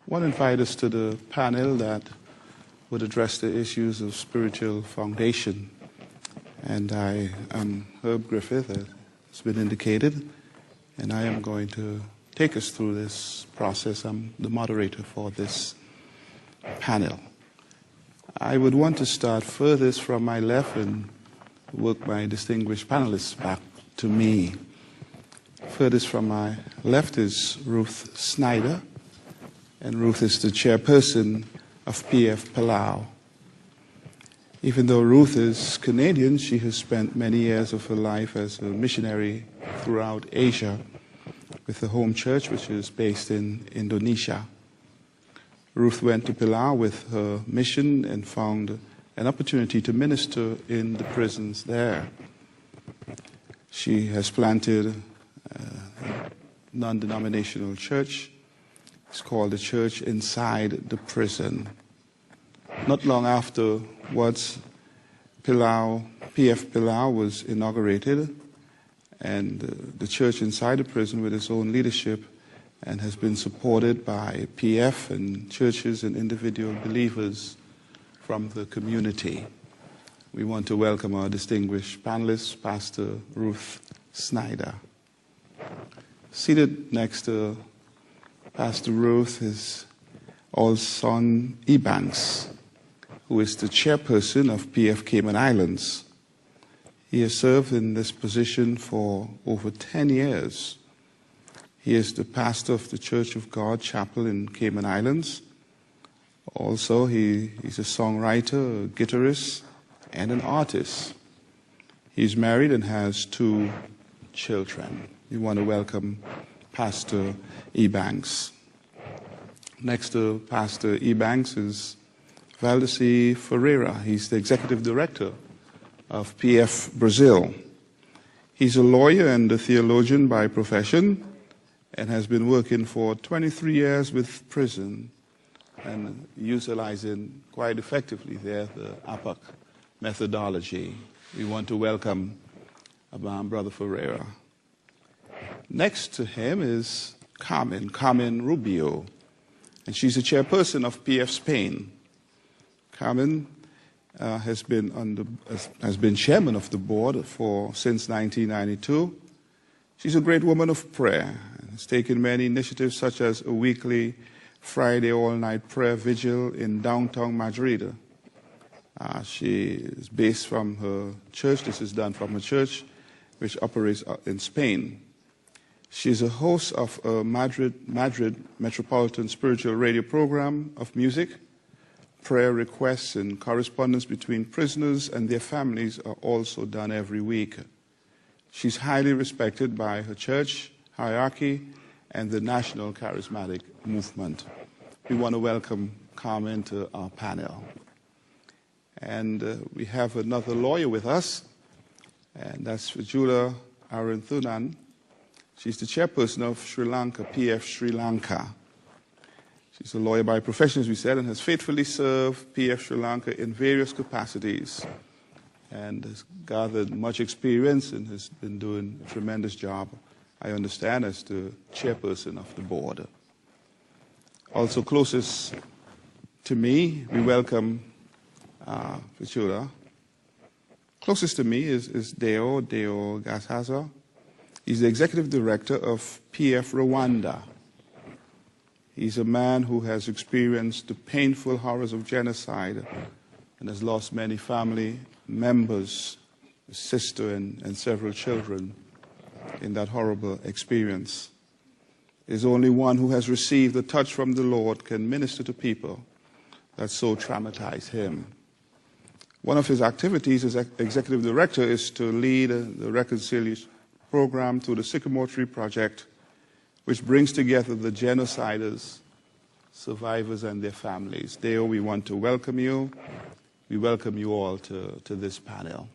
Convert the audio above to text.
want to invite us to the panel that would address the issues of spiritual foundation. And I am Herb Griffith, as has been indicated, and I am going to take us through this process. I'm the moderator for this panel. I would want to start furthest from my left and work my distinguished panelists back to me. Furthest from my left is Ruth Snyder, and Ruth is the chairperson of PF Palau. Even though Ruth is Canadian, she has spent many years of her life as a missionary throughout Asia with the home church, which is based in Indonesia. Ruth went to Palau with her mission and found an opportunity to minister in the prisons there. She has planted a non-denominational church. It's called the Church Inside the Prison. Not long afterwards, PF Palau was inaugurated, and the church inside the prison with its own leadership and has been supported by PF and churches and individual believers from the community. We want to welcome our distinguished panelists, Pastor Ruth Snyder. Seated next to Pastor Ruth is Olson Ebanks, who is the chairperson of PF Cayman Islands. He has served in this position for over 10 years. He is the pastor of the Church of God Chapel in Cayman Islands. Also, he's a songwriter, a guitarist, and an artist. He's married and has 2 children. We want to welcome Pastor Ebanks. Next to Pastor Ebanks is Valdeci Ferreira. He's the executive director of PF Brazil. He's a lawyer and a theologian by profession and has been working for 23 years with prison and utilizing quite effectively there the APAC methodology. We want to welcome Brother Ferreira. Next to him is Carmen Rubio, and she's the chairperson of PF Spain. Carmen has been chairman of the board since 1992. She's a great woman of prayer and has taken many initiatives such as a weekly Friday all-night prayer vigil in downtown Madrid. She is based from her church. This is done from a church which operates in Spain. She's a host of a Madrid Metropolitan Spiritual Radio program of music. Prayer requests and correspondence between prisoners and their families are also done every week. She's highly respected by her church hierarchy and the National Charismatic Movement. We want to welcome Carmen to our panel. And we have another lawyer with us, and that's Vijula Aranthunan. She's the chairperson of Sri Lanka, PF Sri Lanka. She's a lawyer by profession, as we said, and has faithfully served PF Sri Lanka in various capacities and has gathered much experience and has been doing a tremendous job, I understand, as the chairperson of the board. Also closest to me, we welcome Vijula. Closest to me is Deo Gasaza. He's the executive director of PF Rwanda. He's a man who has experienced the painful horrors of genocide and has lost many family members, a sister and several children in that horrible experience. There's only one who has received a touch from the Lord can minister to people that so traumatize him. One of his activities as executive director is to lead the reconciliation program through the Sycamore Tree Project, which brings together the genociders, survivors, and their families. Deo, we want to welcome you. We welcome you all to this panel.